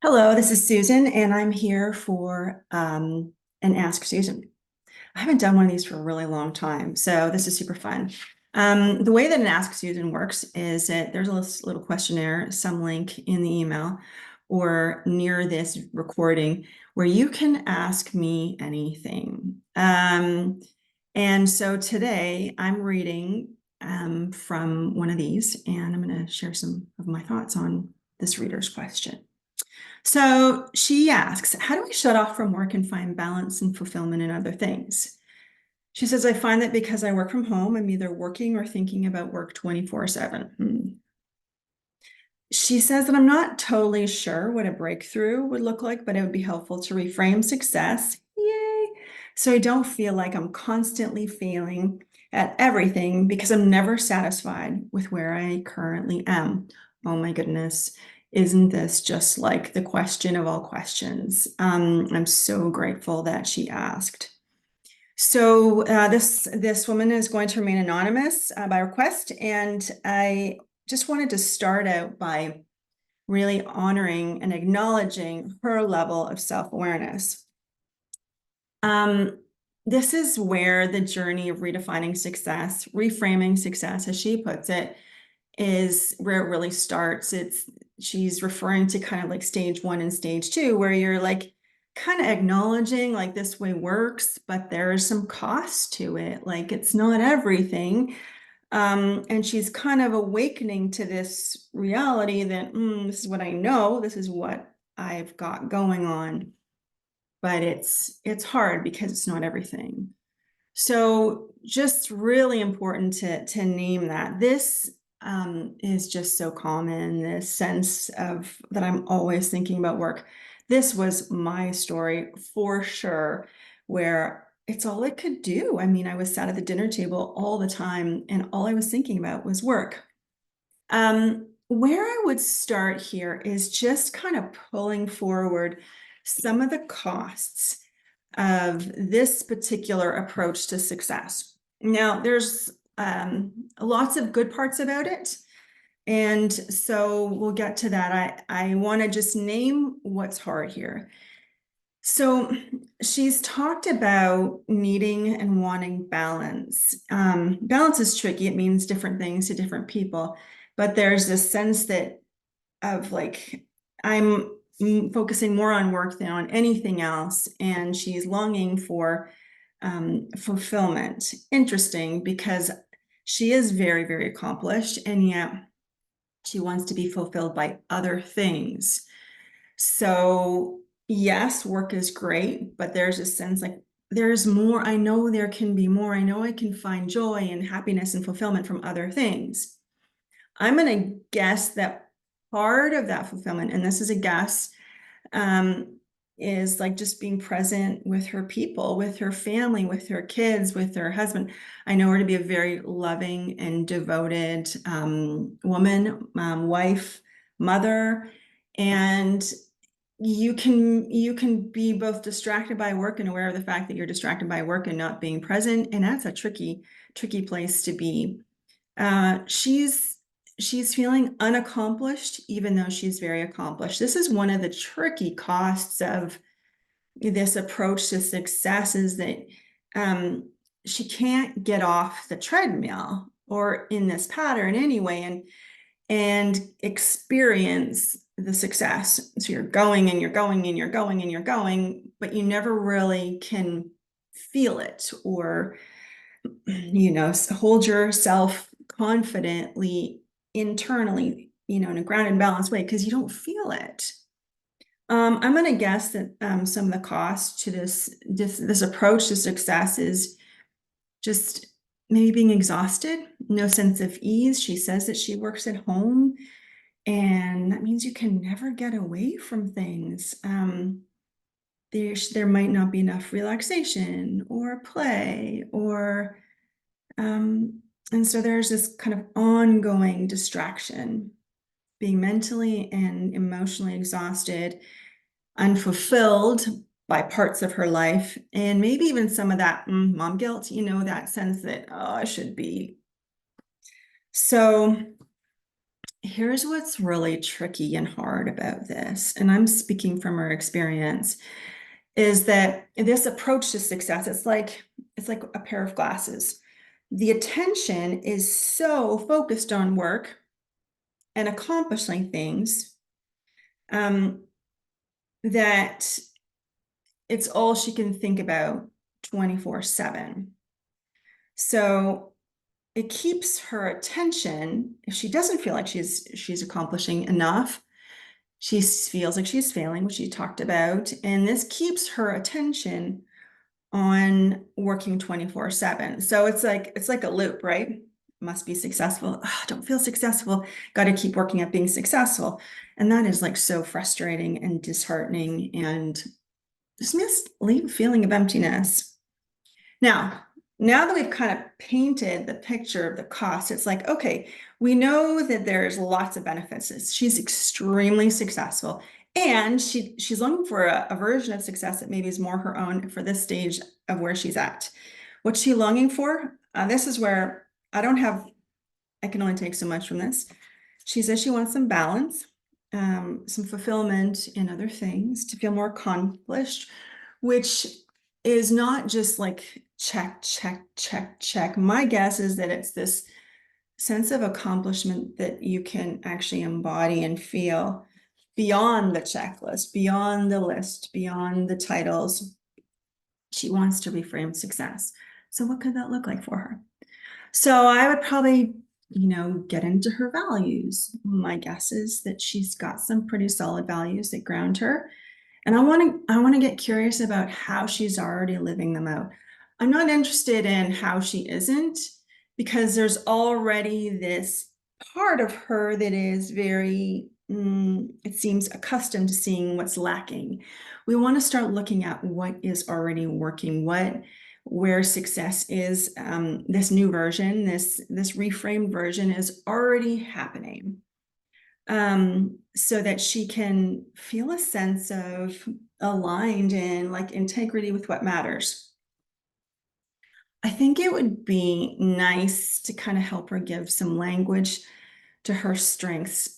Hello, this is Susan, and I'm here for an Ask Susan. I haven't done one of these for a really long time, so this is super fun. The way that an Ask Susan works is that there's a little questionnaire, some link in the email or near this recording where you can ask me anything. And so today I'm reading from one of these, and I'm going to share some of my thoughts on this reader's question. So she asks, how do I shut off from work and find balance and fulfillment in other things? She says, I find that because I work from home, I'm either working or thinking about work 24/7. She says that I'm not totally sure what a breakthrough would look like, but it would be helpful to reframe success. Yay. So I don't feel like I'm constantly failing at everything because I'm never satisfied with where I currently am. Oh my goodness. Isn't this just like the question of all questions? I'm so grateful that she asked. So this woman is going to remain anonymous by request, and I just wanted to start out by really honoring and acknowledging her level of self-awareness. This is where the journey of redefining success, reframing success, as she puts it, is where it really starts. She's referring to kind of like stage one and stage two, where you're like kind of acknowledging like this way works, but there's some cost to it. Like it's not everything. And she's kind of awakening to this reality that this is what I know, this is what I've got going on, but it's hard because it's not everything. So just really important to name that. This is just so common, this sense of that I'm always thinking about work. This was my story for sure, where it's all I could do. I mean, I was sat at the dinner table all the time, and all I was thinking about was work. Where I would start here is just kind of pulling forward some of the costs of this particular approach to success. Now, there's lots of good parts about it. And so we'll get to that. I want to just name what's hard here. So she's talked about needing and wanting balance. Balance is tricky. It means different things to different people, but there's this sense that of like, I'm focusing more on work than on anything else. And she's longing for fulfillment. Interesting because she is very, very accomplished, and yet she wants to be fulfilled by other things. So, yes, work is great, but there's a sense like there's more. I know there can be more. I know I can find joy and happiness and fulfillment from other things. I'm going to guess that part of that fulfillment, and this is a guess, um, is like just being present with her people, with her family, with her kids, with her husband. I know her to be a very loving and devoted woman, wife, mother, and you can be both distracted by work and aware of the fact that you're distracted by work and not being present, and that's a tricky place to be. She's feeling unaccomplished, even though she's very accomplished. This is one of the tricky costs of this approach to success, is that um, she can't get off the treadmill or in this pattern anyway, and experience the success. So you're going and you're going and you're going and you're going, but you never really can feel it, or hold yourself confidently internally, in a grounded, balanced way, because you don't feel it. I'm going to guess that some of the cost to this approach to success is just maybe being exhausted, no sense of ease. She says that she works at home, and that means you can never get away from things. There might not be enough relaxation or play, or and so there's this kind of ongoing distraction, being mentally and emotionally exhausted, unfulfilled by parts of her life, and maybe even some of that mom guilt, that sense that, oh, I should be. So Here's what's really tricky and hard about this, and I'm speaking from our experience, is that this approach to success, it's like a pair of glasses. The attention is so focused on work and accomplishing things, um, that it's all she can think about 24/7. So it keeps her attention, if she doesn't feel like she's accomplishing enough, she feels like she's failing, which she talked about, and this keeps her attention on working 24/7. So it's like a loop, right? Must be successful. Oh, don't feel successful. Got to keep working at being successful. And that is like so frustrating and disheartening and just leave a feeling of emptiness. Now that we've kind of painted the picture of the cost, it's like, okay, we know that there's lots of benefits. She's extremely successful, and she's looking for a version of success that maybe is more her own for this stage of where she's at. What's she longing for? This is where I can only take so much from this. She says she wants some balance, some fulfillment in other things to feel more accomplished, which is not just like check, check, check, check. My guess is that it's this sense of accomplishment that you can actually embody and feel beyond the checklist, beyond the list, beyond the titles. She wants to reframe success. So, what could that look like for her? So I would probably, get into her values. My guess is that she's got some pretty solid values that ground her. And I want to get curious about how she's already living them out. I'm not interested in how she isn't, because there's already this part of her that is very, it seems, accustomed to seeing what's lacking. We want to start looking at what is already working, where success is. This new version, this reframed version is already happening, so that she can feel a sense of aligned and like integrity with what matters. I think it would be nice to kind of help her give some language to her strengths,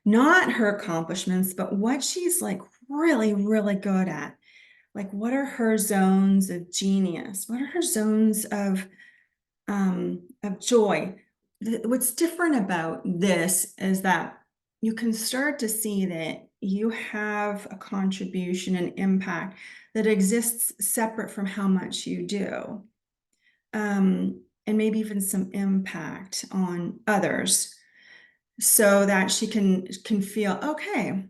not her accomplishments, but what she's like really, really good at. Like, what are her zones of genius? What are her zones of joy? What's different about this is that you can start to see that you have a contribution and impact that exists separate from how much you do, and maybe even some impact on others, so that she can feel, okay,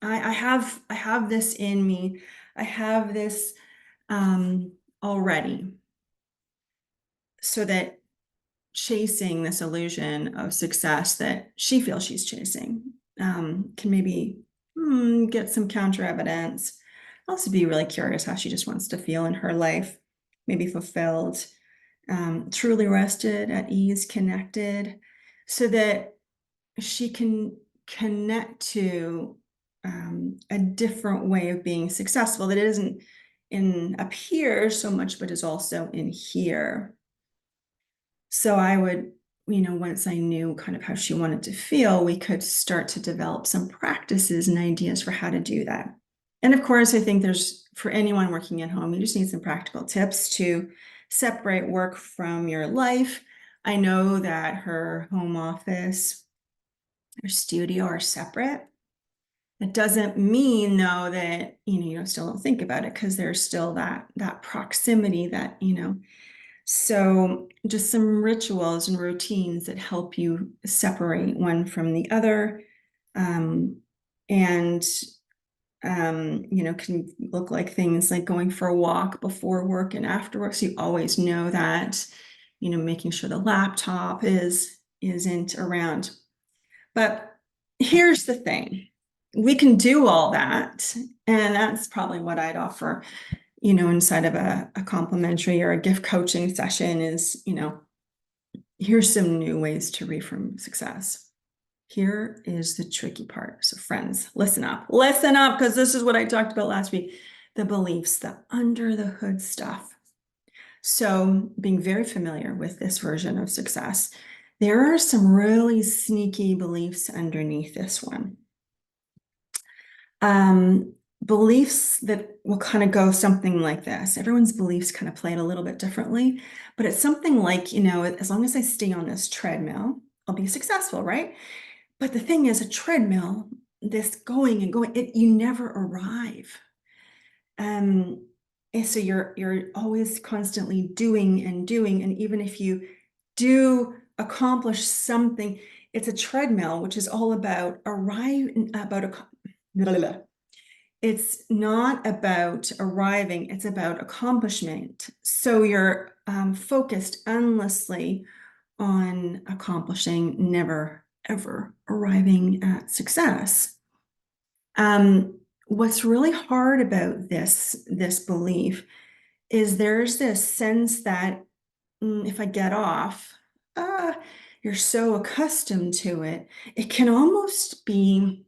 I have this in me. I have this, already, so that chasing this illusion of success that she feels she's chasing, can maybe get some counter evidence. Also be really curious how she just wants to feel in her life, maybe fulfilled, truly rested, at ease, connected, so that she can connect to, a different way of being successful that isn't in up here so much, but is also in here. So I would, once I knew kind of how she wanted to feel, we could start to develop some practices and ideas for how to do that. And of course, I think for anyone working at home, you just need some practical tips to separate work from your life. I know that her home office, her studio are separate. It doesn't mean, though, that, you still don't think about it, because there's still that proximity that, so just some rituals and routines that help you separate one from the other, and can look like things like going for a walk before work and after work, so you always know that, making sure the laptop isn't around. But here's the thing. We can do all that, and that's probably what I'd offer, inside of a complimentary or a gift coaching session is, here's some new ways to reframe success. Here is the tricky part. So friends, listen up, because this is what I talked about last week, the beliefs, the under the hood stuff. So being very familiar with this version of success, There are some really sneaky beliefs underneath this one. Beliefs that will kind of go something like this. Everyone's beliefs kind of play it a little bit differently, but it's something like, as long as I stay on this treadmill, I'll be successful, right? But the thing is, a treadmill, this going and going, you never arrive. And so you're always constantly doing and doing, and even if you do accomplish something, it's a treadmill, which is all about it's not about arriving, it's about accomplishment. So you're focused endlessly on accomplishing, never ever arriving at success. What's really hard about this belief is there's this sense that if I get off, you're so accustomed to it, it can almost be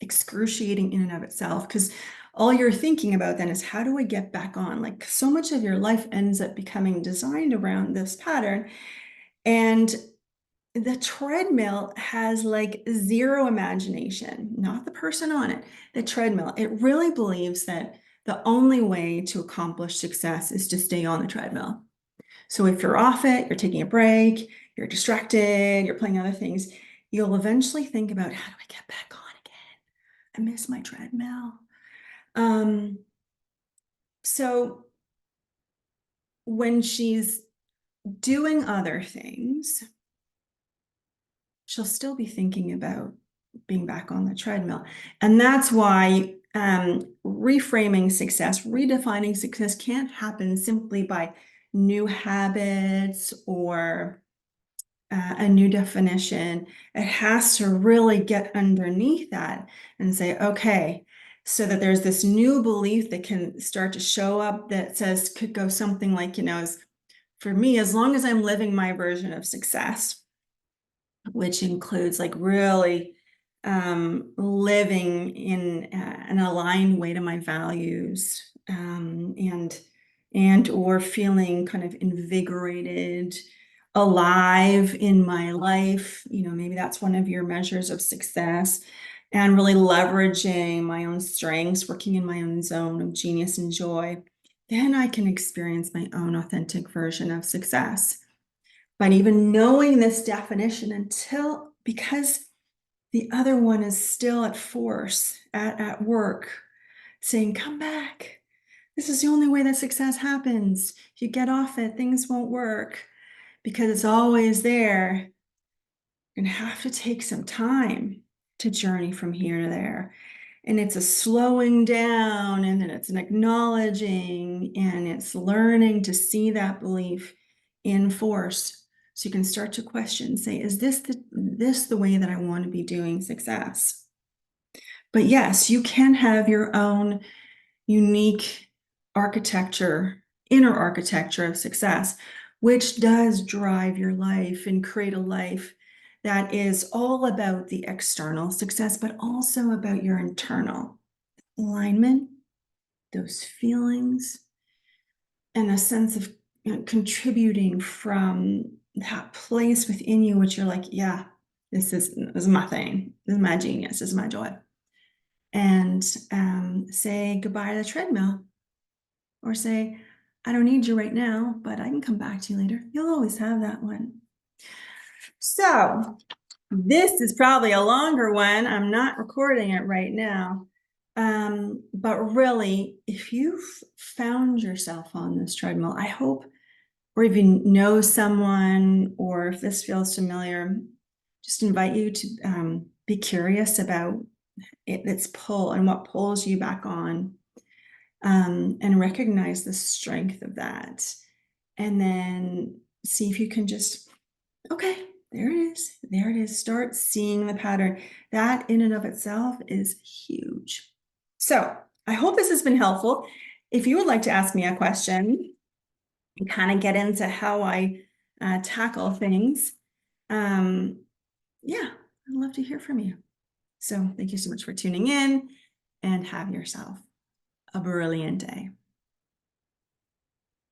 excruciating in and of itself, because all you're thinking about then is, how do I get back on? Like, so much of your life ends up becoming designed around this pattern, and the treadmill has like zero imagination, not the person on it. The treadmill, it really believes that the only way to accomplish success is to stay on the treadmill. So if you're off it, you're taking a break, you're distracted, you're playing other things, you'll eventually think about, how do I get back on again? I miss my treadmill. So when she's doing other things, she'll still be thinking about being back on the treadmill. And that's why reframing success, redefining success can't happen simply by new habits or a new definition. It has to really get underneath that and say, okay, so that there's this new belief that can start to show up that says, could go something like, for me, as long as I'm living my version of success, which includes like really living in an aligned way to my values, and or feeling kind of invigorated, alive in my life. Maybe that's one of your measures of success, and really leveraging my own strengths, working in my own zone of genius and joy. Then I can experience my own authentic version of success. But even knowing this definition because the other one is still at force, at work, saying, come back. This is the only way that success happens. If you get off it, things won't work, because it's always there. You're going to have to take some time to journey from here to there. And it's a slowing down, and then it's an acknowledging, and it's learning to see that belief in force. So you can start to question, say, is this the way that I want to be doing success? But yes, you can have your own unique architecture, inner architecture of success, which does drive your life and create a life that is all about the external success, but also about your internal alignment, those feelings, and a sense of contributing from that place within you, which you're like, yeah, this is my thing. This is my genius. This is my joy. And say goodbye to the treadmill, or say, I don't need you right now, but I can come back to you later. You'll always have that one. So this is probably a longer one. I'm not recording it right now. But really, if you've found yourself on this treadmill, I hope, or if you know someone, or if this feels familiar, just invite you to be curious about its pull and what pulls you back on, and recognize the strength of that. And then see if you can just, okay, there it is. There it is. Start seeing the pattern. That in and of itself is huge. So I hope this has been helpful. If you would like to ask me a question and kind of get into how I tackle things, yeah, I'd love to hear from you. So thank you so much for tuning in, and have yourself a brilliant day.